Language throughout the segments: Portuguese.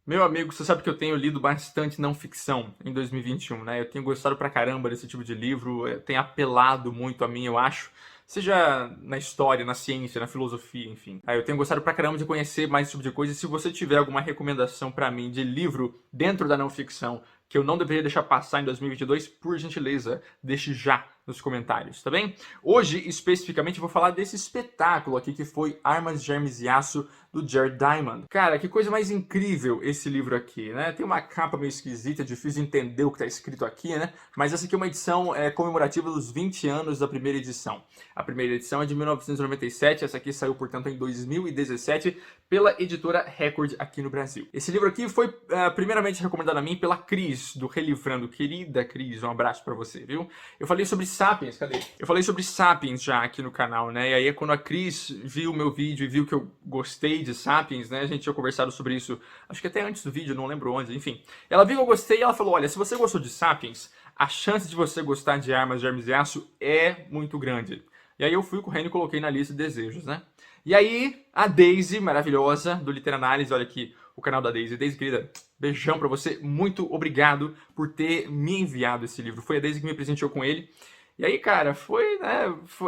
Meu amigo, você sabe que eu tenho lido bastante não ficção em 2021, né? Eu tenho gostado pra caramba desse tipo de livro, tem apelado muito a mim, eu acho. Seja na história, na ciência, na filosofia, enfim. Eu tenho gostado pra caramba de conhecer mais esse tipo de coisa. E se você tiver alguma recomendação pra mim de livro dentro da não ficção que eu não deveria deixar passar em 2022, por gentileza, deixe já nos comentários, tá bem? Hoje, especificamente, vou falar desse espetáculo aqui que foi Armas, Germes e Aço, do Jared Diamond. Cara, que coisa mais incrível esse livro aqui, né? Tem uma capa meio esquisita, difícil de entender o que está escrito aqui, né? Mas essa aqui é uma edição comemorativa dos 20 anos da primeira edição. A primeira edição é de 1997, essa aqui saiu, portanto, em 2017, pela editora Record aqui no Brasil. Esse livro aqui foi primeiramente recomendado a mim pela Cris, do Relivrando. Querida Cris, um abraço pra você, viu? Eu falei sobre Sapiens, cadê? Eu falei sobre Sapiens já aqui no canal, né? E aí quando a Cris viu o meu vídeo e viu que eu gostei de Sapiens, né? A gente tinha conversado sobre isso, acho que até antes do vídeo, não lembro onde, enfim. Ela viu que eu gostei e ela falou, olha, se você gostou de Sapiens, a chance de você gostar de Armas, Germes e Aço é muito grande. E aí eu fui correndo e coloquei na lista de desejos, né? E aí, a Daisy, maravilhosa, do Literanálise, olha aqui o canal da Daisy. Daisy, querida, beijão pra você. Muito obrigado por ter me enviado esse livro. Foi a Daisy que me presenteou com ele. E aí, cara, foi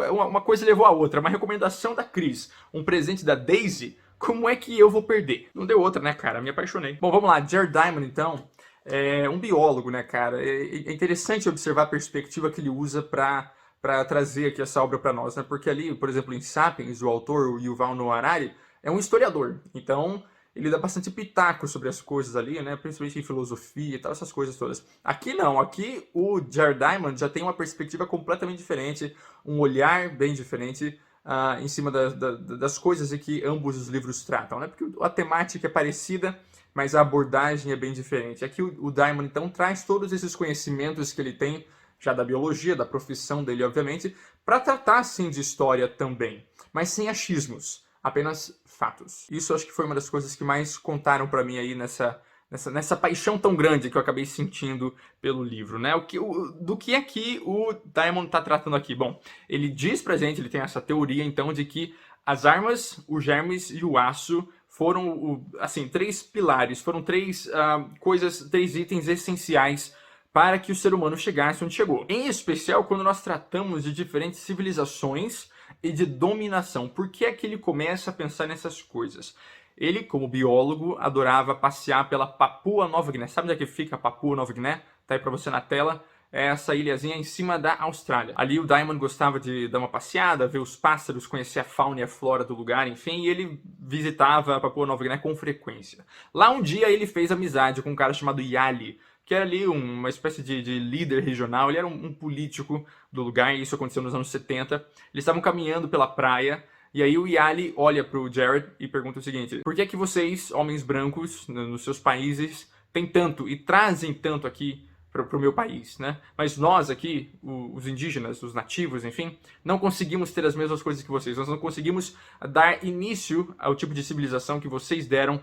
uma coisa levou a outra. Uma recomendação da Cris, um presente da Daisy. Como é que eu vou perder? Não deu outra, né, cara? Me apaixonei. Bom, vamos lá. Jared Diamond, então, é um biólogo, né, cara? É interessante observar a perspectiva que ele usa para trazer aqui essa obra para nós, né? Porque ali, por exemplo, em Sapiens, o autor, o Yuval Noah Harari, é um historiador. Então, ele dá bastante pitaco sobre as coisas ali, né? Principalmente em filosofia e tal, essas coisas todas. Aqui não, aqui o Jared Diamond já tem uma perspectiva completamente diferente, um olhar bem diferente em cima das coisas que ambos os livros tratam, né? Porque a temática é parecida, mas a abordagem é bem diferente. Aqui o Diamond, então, traz todos esses conhecimentos que ele tem já da biologia, da profissão dele, obviamente, para tratar, sim, de história também, mas sem achismos, apenas fatos. Isso acho que foi uma das coisas que mais contaram para mim aí nessa paixão tão grande que eu acabei sentindo pelo livro, né? Do que é que o Diamond está tratando aqui? Bom, ele diz pra gente, ele tem essa teoria, então, de que as armas, os germes e o aço foram, assim, três pilares, foram três três itens essenciais para que o ser humano chegasse onde chegou. Em especial quando nós tratamos de diferentes civilizações e de dominação. Por que é que ele começa a pensar nessas coisas? Ele, como biólogo, adorava passear pela Papua Nova Guiné. Sabe onde é que fica a Papua Nova Guiné? Tá aí para você na tela. É essa ilhazinha em cima da Austrália. Ali o Diamond gostava de dar uma passeada, ver os pássaros, conhecer a fauna e a flora do lugar, enfim, e ele visitava a Papua Nova Guiné com frequência. Lá um dia ele fez amizade com um cara chamado Yali, que era ali uma espécie de líder regional. Ele era um político do lugar, e isso aconteceu nos anos 70. Eles estavam caminhando pela praia, e aí o Yali olha pro Jared e pergunta o seguinte: por que é que vocês, homens brancos, nos seus países, têm tanto e trazem tanto aqui para o meu país, né? Mas nós aqui, os indígenas, os nativos, enfim, não conseguimos ter as mesmas coisas que vocês. Nós não conseguimos dar início ao tipo de civilização que vocês deram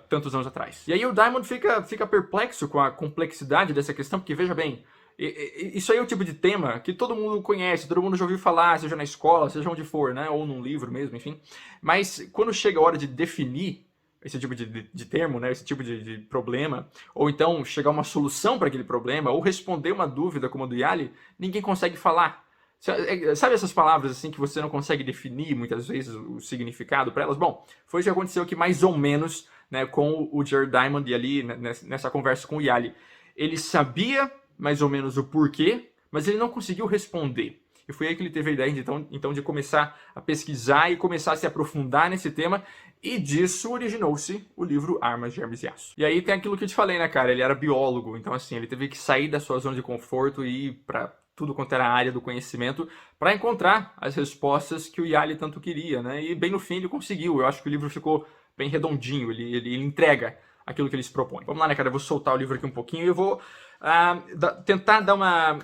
tantos anos atrás. E aí o Diamond fica perplexo com a complexidade dessa questão, porque veja bem, isso aí é o tipo de tema que todo mundo conhece, todo mundo já ouviu falar, seja na escola, seja onde for, né? Ou num livro mesmo, enfim. Mas quando chega a hora de definir esse tipo de termo, né? Esse tipo de problema, ou então chegar a uma solução para aquele problema, ou responder uma dúvida como a do Yali, ninguém consegue falar. Sabe essas palavras assim que você não consegue definir muitas vezes o significado para elas? Bom, foi isso que aconteceu aqui mais ou menos, né, com o Jared Diamond e ali nessa conversa com o Yali. Ele sabia mais ou menos o porquê, mas ele não conseguiu responder. E foi aí que ele teve a ideia então de começar a pesquisar e começar a se aprofundar nesse tema, e disso originou-se o livro Armas, Germes e Aço. E aí tem aquilo que eu te falei, né, cara? Ele era biólogo, então assim, ele teve que sair da sua zona de conforto e ir para tudo quanto era a área do conhecimento para encontrar as respostas que o Yali tanto queria, né? E bem no fim ele conseguiu. Eu acho que o livro ficou bem redondinho, ele entrega aquilo que ele se propõe. Vamos lá, né, cara? Eu vou soltar o livro aqui um pouquinho e eu vou tentar dar uma...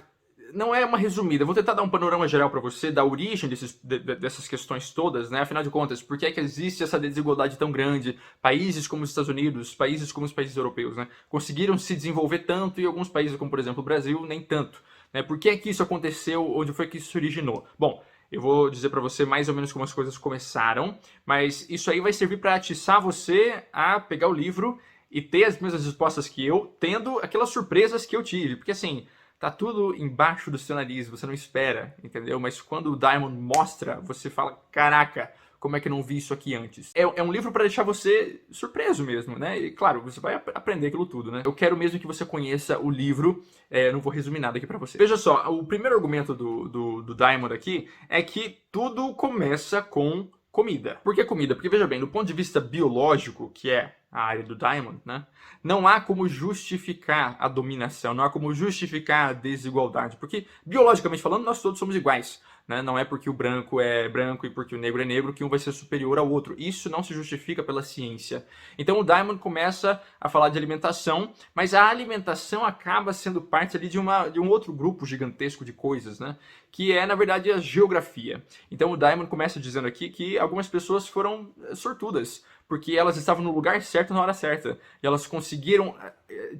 Não é uma resumida, eu vou tentar dar um panorama geral para você da origem dessas questões todas, né? Afinal de contas, por que é que existe essa desigualdade tão grande? Países como os Estados Unidos, países como os países europeus, né? Conseguiram se desenvolver tanto, e alguns países, como por exemplo o Brasil, nem tanto. Né? Por que é que isso aconteceu? Onde foi que isso originou? Bom, eu vou dizer para você mais ou menos como as coisas começaram, mas isso aí vai servir para atiçar você a pegar o livro e ter as mesmas respostas que eu, tendo aquelas surpresas que eu tive. Porque assim, tá tudo embaixo do seu nariz, você não espera, entendeu? Mas quando o Diamond mostra, você fala, caraca, como é que eu não vi isso aqui antes? É um livro para deixar você surpreso mesmo, né? E claro, você vai aprender aquilo tudo, né? Eu quero mesmo que você conheça o livro, não vou resumir nada aqui para você. Veja só, o primeiro argumento do Diamond aqui é que tudo começa com comida. Por que comida? Porque, veja bem, do ponto de vista biológico, que é a área do Diamond, né? Não há como justificar a dominação, não há como justificar a desigualdade, porque, biologicamente falando, nós todos somos iguais. Né? Não é porque o branco é branco e porque o negro é negro que um vai ser superior ao outro. Isso não se justifica pela ciência. Então o Diamond começa a falar de alimentação, mas a alimentação acaba sendo parte ali de um outro grupo gigantesco de coisas, né? Que é, na verdade, a geografia. Então o Diamond começa dizendo aqui que algumas pessoas foram sortudas, porque elas estavam no lugar certo na hora certa. E elas conseguiram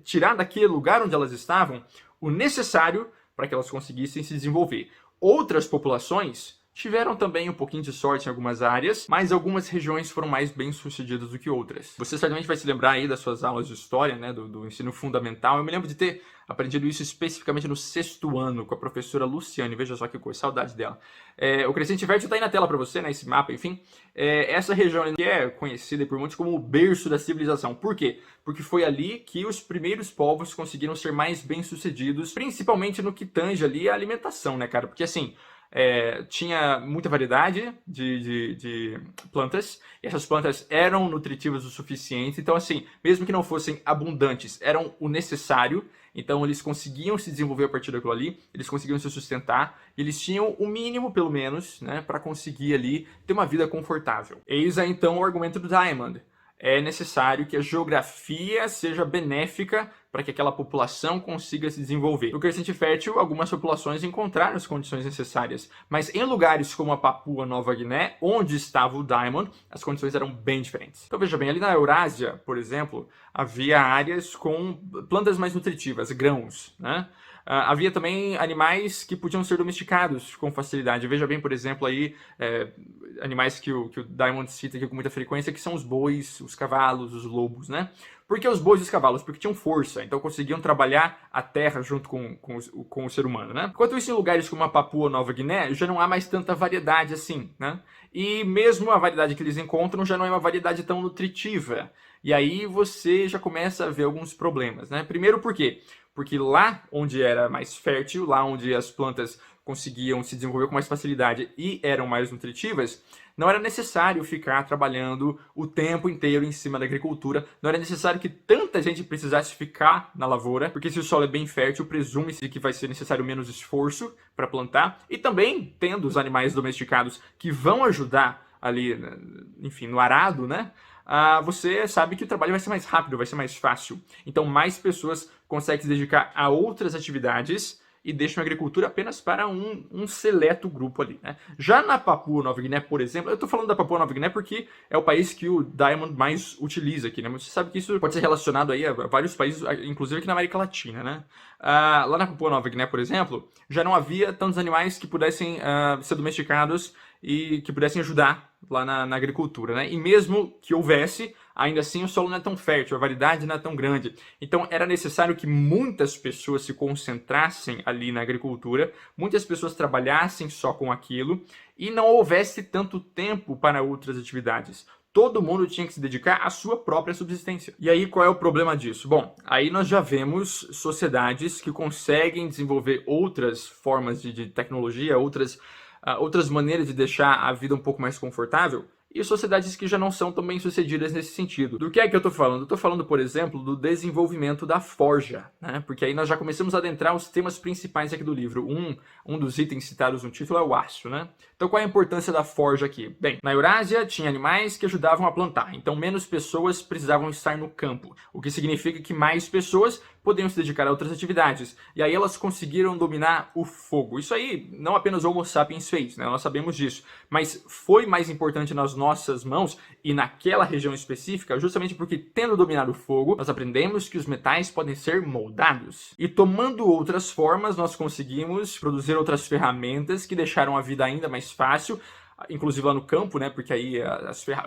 tirar daquele lugar onde elas estavam o necessário para que elas conseguissem se desenvolver. Outras populações tiveram também um pouquinho de sorte em algumas áreas, mas algumas regiões foram mais bem-sucedidas do que outras. Você certamente vai se lembrar aí das suas aulas de história, né, do ensino fundamental. Eu me lembro de ter aprendido isso especificamente no 6º ano com a professora Luciane. Veja só que coisa, saudade dela. O Crescente Fértil está aí na tela para você, né, esse mapa, enfim. Essa região que é conhecida por muitos como o berço da civilização. Por quê? Porque foi ali que os primeiros povos conseguiram ser mais bem-sucedidos, principalmente no que tange ali a alimentação, né, cara? Porque assim, tinha muita variedade de plantas, e essas plantas eram nutritivas o suficiente, então assim, mesmo que não fossem abundantes, eram o necessário, então eles conseguiam se desenvolver a partir daquilo ali, eles conseguiam se sustentar, e eles tinham o mínimo, pelo menos, né, para conseguir ali ter uma vida confortável. Eis aí então o argumento do Diamond. É necessário que a geografia seja benéfica para que aquela população consiga se desenvolver. No Crescente Fértil, algumas populações encontraram as condições necessárias, mas em lugares como a Papua Nova Guiné, onde estava o Diamond, as condições eram bem diferentes. Então veja bem, ali na Eurásia, por exemplo, havia áreas com plantas mais nutritivas, grãos, né? Havia também animais que podiam ser domesticados com facilidade. Veja bem, por exemplo, aí animais que o Diamond cita aqui com muita frequência, que são os bois, os cavalos, os lobos, né? Por que os bois e os cavalos? Porque tinham força, então conseguiam trabalhar a terra junto com o ser humano, né? Enquanto isso, em lugares como a Papua Nova Guiné, já não há mais tanta variedade assim, né? E mesmo a variedade que eles encontram já não é uma variedade tão nutritiva. E aí você já começa a ver alguns problemas, né? Primeiro, por quê? Porque lá onde era mais fértil, lá onde as plantas conseguiam se desenvolver com mais facilidade e eram mais nutritivas, não era necessário ficar trabalhando o tempo inteiro em cima da agricultura, não era necessário que tanta gente precisasse ficar na lavoura, porque se o solo é bem fértil, presume-se que vai ser necessário menos esforço para plantar, e também tendo os animais domesticados que vão ajudar ali, enfim, no arado, né? Você sabe que o trabalho vai ser mais rápido, vai ser mais fácil. Então mais pessoas conseguem se dedicar a outras atividades e deixam a agricultura apenas para um seleto grupo ali, né? Já na Papua Nova Guiné, por exemplo, eu estou falando da Papua Nova Guiné porque é o país que o Diamond mais utiliza aqui, né? Mas você sabe que isso pode ser relacionado aí a vários países, inclusive aqui na América Latina, né? Lá na Papua Nova Guiné, por exemplo, já não havia tantos animais que pudessem ser domesticados e que pudessem ajudar lá na agricultura, né? E mesmo que houvesse, ainda assim o solo não é tão fértil, a variedade não é tão grande. Então era necessário que muitas pessoas se concentrassem ali na agricultura, muitas pessoas trabalhassem só com aquilo e não houvesse tanto tempo para outras atividades. Todo mundo tinha que se dedicar à sua própria subsistência. E aí qual é o problema disso? Bom, aí nós já vemos sociedades que conseguem desenvolver outras formas de tecnologia, outras maneiras de deixar a vida um pouco mais confortável, e sociedades que já não são tão bem sucedidas nesse sentido. Do que é que eu estou falando? Eu estou falando, por exemplo, do desenvolvimento da forja, né? Porque aí nós já começamos a adentrar os temas principais aqui do livro. Um dos itens citados no título é o aço, né? Então qual é a importância da forja aqui? Bem, na Eurásia tinha animais que ajudavam a plantar, então menos pessoas precisavam estar no campo, o que significa que mais pessoas podiam se dedicar a outras atividades. E aí elas conseguiram dominar o fogo. Isso aí não apenas o Homo sapiens fez, né? Nós sabemos disso, mas foi mais importante nas nossas mãos e naquela região específica, justamente porque, tendo dominado o fogo, nós aprendemos que os metais podem ser moldados. E tomando outras formas, nós conseguimos produzir outras ferramentas que deixaram a vida ainda mais fácil, inclusive lá no campo, né? Porque aí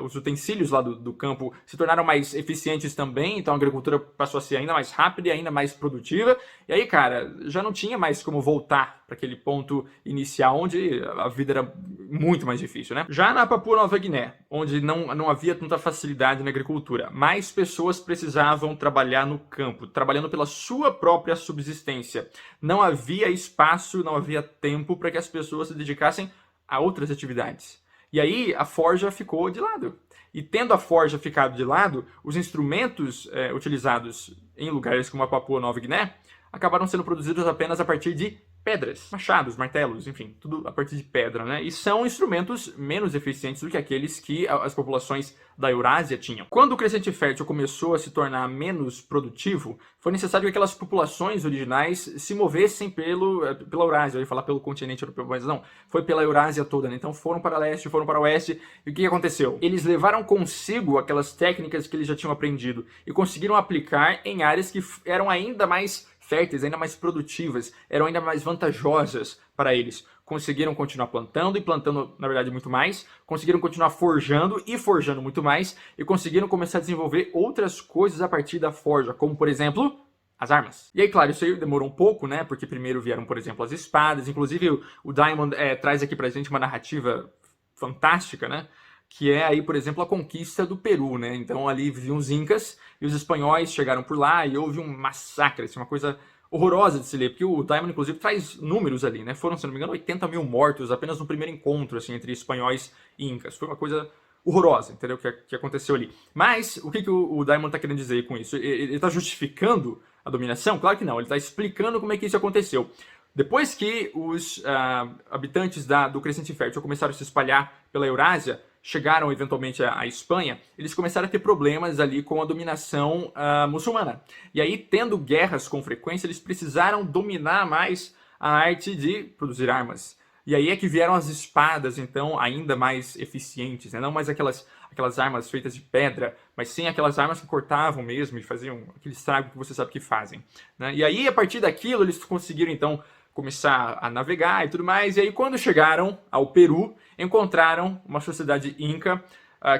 os utensílios lá do campo se tornaram mais eficientes também, então a agricultura passou a ser ainda mais rápida e ainda mais produtiva. E aí, cara, já não tinha mais como voltar para aquele ponto inicial onde a vida era muito mais difícil, né? Já na Papua Nova Guiné, onde não havia tanta facilidade na agricultura, mais pessoas precisavam trabalhar no campo, trabalhando pela sua própria subsistência. Não havia espaço, não havia tempo para que as pessoas se dedicassem a outras atividades. E aí a forja ficou de lado. E tendo a forja ficado de lado, os instrumentos utilizados em lugares como a Papua Nova Guiné acabaram sendo produzidos apenas a partir de pedras, machados, martelos, enfim, tudo a partir de pedra, né? E são instrumentos menos eficientes do que aqueles que as populações da Eurásia tinham. Quando o crescente fértil começou a se tornar menos produtivo, foi necessário que aquelas populações originais se movessem pela Eurásia. Eu ia falar pelo continente europeu, mas não, foi pela Eurásia toda, né? Então foram para leste, foram para oeste, e o que aconteceu? Eles levaram consigo aquelas técnicas que eles já tinham aprendido e conseguiram aplicar em áreas que eram ainda mais férteis, ainda mais produtivas, eram ainda mais vantajosas para eles. Conseguiram continuar plantando e plantando, na verdade, muito mais, conseguiram continuar forjando e forjando muito mais, e conseguiram começar a desenvolver outras coisas a partir da forja, como, por exemplo, as armas. E aí, claro, isso aí demorou um pouco, né, porque primeiro vieram, por exemplo, as espadas, inclusive o Diamond traz aqui pra gente uma narrativa fantástica, né, que é aí, por exemplo, a conquista do Peru, né? Então ali viviam os incas e os espanhóis chegaram por lá e houve um massacre, assim, uma coisa horrorosa de se ler, porque o Diamond, inclusive, traz números ali, né? Foram, se não me engano, 80 mil mortos apenas no primeiro encontro, assim, entre espanhóis e incas. Foi uma coisa horrorosa, entendeu? Que aconteceu ali. Mas, o que o Diamond tá querendo dizer com isso? Ele tá justificando a dominação? Claro que não, ele tá explicando como é que isso aconteceu. Depois que os habitantes do Crescente Fértil começaram a se espalhar pela Eurásia, chegaram eventualmente à Espanha, eles começaram a ter problemas ali com a dominação muçulmana. E aí, tendo guerras com frequência, eles precisaram dominar mais a arte de produzir armas. E aí é que vieram as espadas, então, ainda mais eficientes, né? Não mais aquelas armas feitas de pedra, mas sim aquelas armas que cortavam mesmo e faziam aquele estrago que você sabe que fazem, né? E aí, a partir daquilo, eles conseguiram, então, começar a navegar e tudo mais. E aí, quando chegaram ao Peru, encontraram uma sociedade inca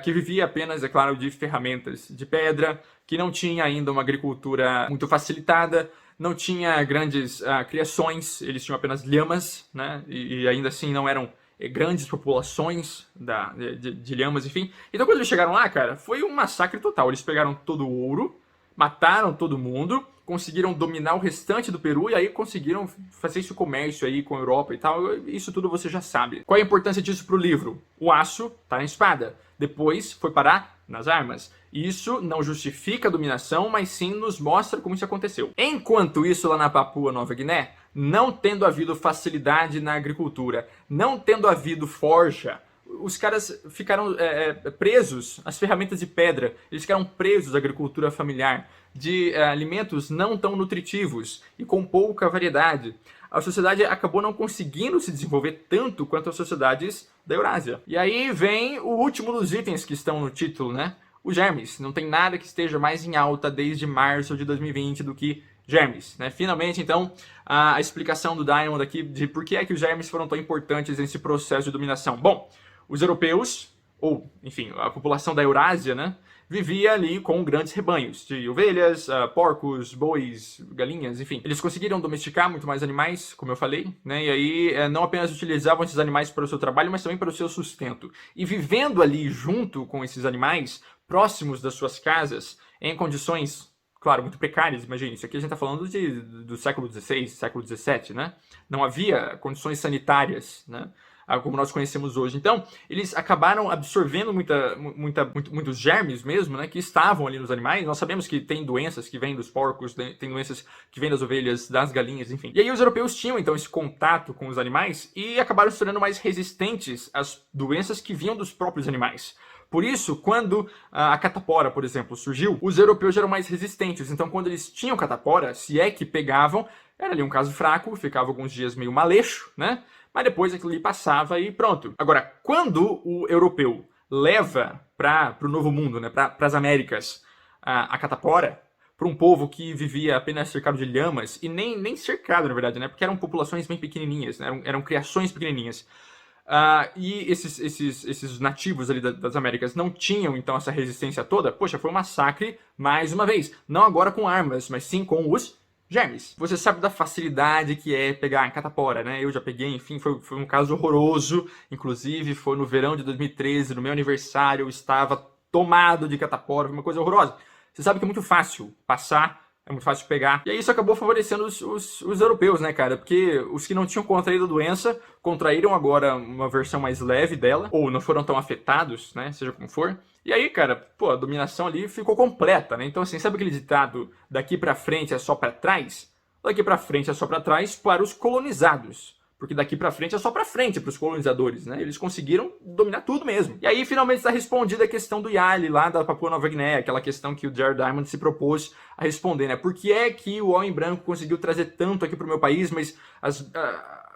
que vivia apenas, é claro, de ferramentas de pedra, que não tinha ainda uma agricultura muito facilitada, não tinha grandes criações, eles tinham apenas lhamas, né? E ainda assim não eram grandes populações de lhamas, enfim. Então, quando eles chegaram lá, cara, foi um massacre total. Eles pegaram todo o ouro, mataram todo mundo, conseguiram dominar o restante do Peru e aí conseguiram fazer esse comércio aí com a Europa e tal. Isso tudo você já sabe. Qual é a importância disso para o livro? O aço está na espada. Depois foi parar nas armas. Isso não justifica a dominação, mas sim nos mostra como isso aconteceu. Enquanto isso, lá na Papua Nova Guiné, não tendo havido facilidade na agricultura, não tendo havido forja, os caras ficaram presos às ferramentas de pedra, eles ficaram presos à agricultura familiar, de alimentos não tão nutritivos e com pouca variedade. A sociedade acabou não conseguindo se desenvolver tanto quanto as sociedades da Eurásia. E aí vem o último dos itens que estão no título, né? Os germes. Não tem nada que esteja mais em alta desde março de 2020 do que germes, né? Finalmente, então, a explicação do Diamond aqui de por que é que os germes foram tão importantes nesse processo de dominação. Bom, os europeus, ou, enfim, a população da Eurásia, né, vivia ali com grandes rebanhos de ovelhas, porcos, bois, galinhas, enfim. Eles conseguiram domesticar muito mais animais, como eu falei, né, e aí não apenas utilizavam esses animais para o seu trabalho, mas também para o seu sustento. E vivendo ali junto com esses animais, próximos das suas casas, em condições, claro, muito precárias, imagine, isso aqui a gente está falando do século XVI, século XVII, né? Não havia condições sanitárias, né? Como nós conhecemos hoje. Então, eles acabaram absorvendo muitos germes mesmo, né, que estavam ali nos animais. Nós sabemos que tem doenças que vêm dos porcos, tem doenças que vêm das ovelhas, das galinhas, enfim. E aí os europeus tinham, então, esse contato com os animais e acabaram se tornando mais resistentes às doenças que vinham dos próprios animais. Por isso, quando a catapora, por exemplo, surgiu, os europeus já eram mais resistentes. Então, quando eles tinham catapora, se é que pegavam, era ali um caso fraco, ficava alguns dias meio maleixo, né? Mas depois aquilo ali passava e pronto. Agora, quando o europeu leva para o Novo Mundo, né, para as Américas, a catapora, para um povo que vivia apenas cercado de lhamas, e nem cercado, na verdade, né, porque eram populações bem pequenininhas, né, eram criações pequenininhas. E esses nativos ali das Américas não tinham, então, essa resistência toda. Poxa, foi um massacre, mais uma vez. Não agora com armas, mas sim com os germes. Você sabe da facilidade que é pegar catapora, né? Eu já peguei, enfim, foi um caso horroroso. Inclusive, foi no verão de 2013, no meu aniversário, eu estava tomado de catapora, foi uma coisa horrorosa. Você sabe que é muito fácil passar, é muito fácil pegar. E aí isso acabou favorecendo os europeus, né, cara? Porque os que não tinham contraído a doença, contraíram agora uma versão mais leve dela, ou não foram tão afetados, né, seja como for. E aí, cara, pô, a dominação ali ficou completa, né? Então, assim, sabe aquele ditado, daqui pra frente é só pra trás? Daqui pra frente é só pra trás para os colonizados. Porque daqui pra frente é só pra frente para os colonizadores, né? Eles conseguiram dominar tudo mesmo. E aí, finalmente, está respondida a questão do Yali, lá da Papua Nova Guiné, aquela questão que o Jared Diamond se propôs a responder, né? Por que é que o homem branco conseguiu trazer tanto aqui pro meu país, mas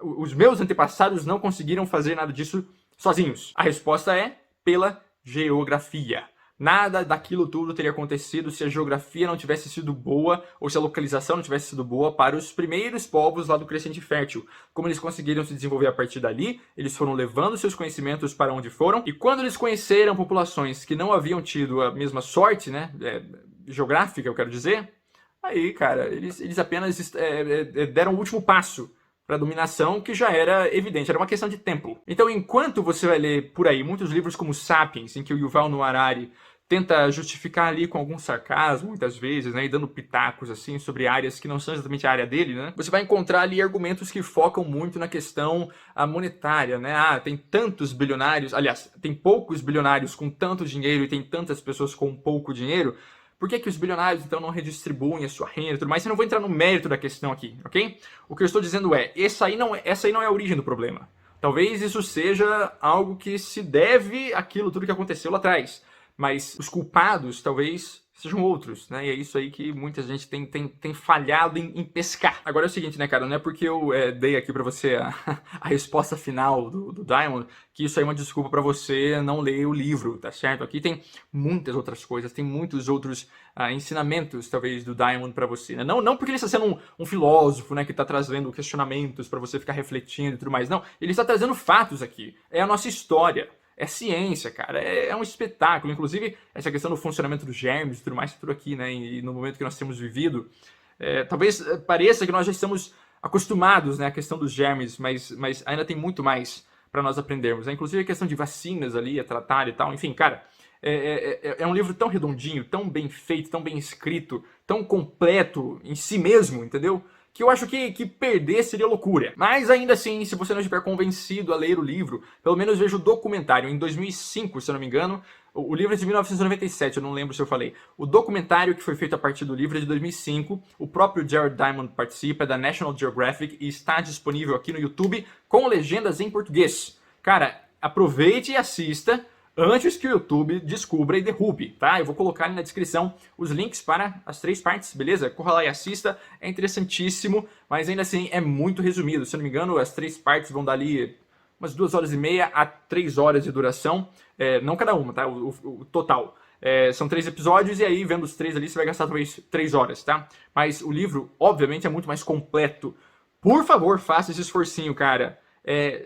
os meus antepassados não conseguiram fazer nada disso sozinhos? A resposta é pela geografia. Nada daquilo tudo teria acontecido se a geografia não tivesse sido boa ou se a localização não tivesse sido boa para os primeiros povos lá do Crescente Fértil. Como eles conseguiram se desenvolver a partir dali, eles foram levando seus conhecimentos para onde foram, e quando eles conheceram populações que não haviam tido a mesma sorte, né, geográfica, eu quero dizer, aí, cara, eles apenas deram o último passo para a dominação, que já era evidente, era uma questão de tempo. Então, enquanto você vai ler por aí muitos livros como Sapiens, em que o Yuval Noah Harari tenta justificar ali com algum sarcasmo, muitas vezes, né, e dando pitacos, assim, sobre áreas que não são exatamente a área dele, né, você vai encontrar ali argumentos que focam muito na questão monetária, né, tem tantos bilionários, aliás, tem poucos bilionários com tanto dinheiro e tem tantas pessoas com pouco dinheiro, por que os bilionários, então, não redistribuem a sua renda e tudo mais? Eu não vou entrar no mérito da questão aqui, ok? O que eu estou dizendo é, essa aí não é a origem do problema. Talvez isso seja algo que se deve àquilo tudo que aconteceu lá atrás. Mas os culpados, talvez, sejam outros, né? E é isso aí que muita gente tem falhado em pescar. Agora é o seguinte, né, cara? Não é porque eu dei aqui pra você a resposta final do Diamond que isso aí é uma desculpa pra você não ler o livro, tá certo? Aqui tem muitas outras coisas, tem muitos outros ensinamentos, talvez, do Diamond pra você, né? Não porque ele está sendo um filósofo, né, que tá trazendo questionamentos pra você ficar refletindo e tudo mais, não. Ele está trazendo fatos aqui. É a nossa história. É ciência, cara, é um espetáculo. Inclusive, essa questão do funcionamento dos germes e tudo mais, tudo aqui, né? E no momento que nós temos vivido, talvez pareça que nós já estamos acostumados, né, à questão dos germes, mas ainda tem muito mais para nós aprendermos, né? Inclusive a questão de vacinas ali, a tratar e tal. Enfim, cara, é um livro tão redondinho, tão bem feito, tão bem escrito, tão completo em si mesmo, entendeu? Que eu acho que perder seria loucura. Mas ainda assim, se você não estiver convencido a ler o livro, pelo menos veja o documentário. Em 2005, se eu não me engano, o livro é de 1997, eu não lembro se eu falei. O documentário que foi feito a partir do livro é de 2005. O próprio Jared Diamond participa, é da National Geographic, e está disponível aqui no YouTube com legendas em português. Cara, aproveite e assista antes que o YouTube descubra e derrube, tá? Eu vou colocar ali na descrição os links para as 3 partes, beleza? Corra lá e assista, é interessantíssimo, mas ainda assim é muito resumido. Se eu não me engano, as 3 partes vão dar ali umas 2h30 a 3 horas de duração, não cada uma, tá? O total. São 3 episódios e aí, vendo os 3 ali, você vai gastar talvez 3 horas, tá? Mas o livro, obviamente, é muito mais completo. Por favor, faça esse esforcinho, cara.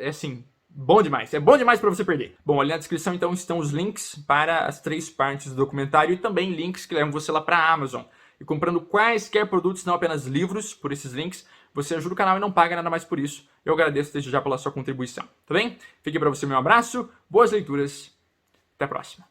Assim, bom demais, é bom demais para você perder. Bom, ali na descrição então estão os links para as 3 partes do documentário e também links que levam você lá para a Amazon. E comprando quaisquer produtos, não apenas livros, por esses links, você ajuda o canal e não paga nada mais por isso. Eu agradeço desde já pela sua contribuição, tá bem? Fique para você meu abraço, boas leituras, até a próxima.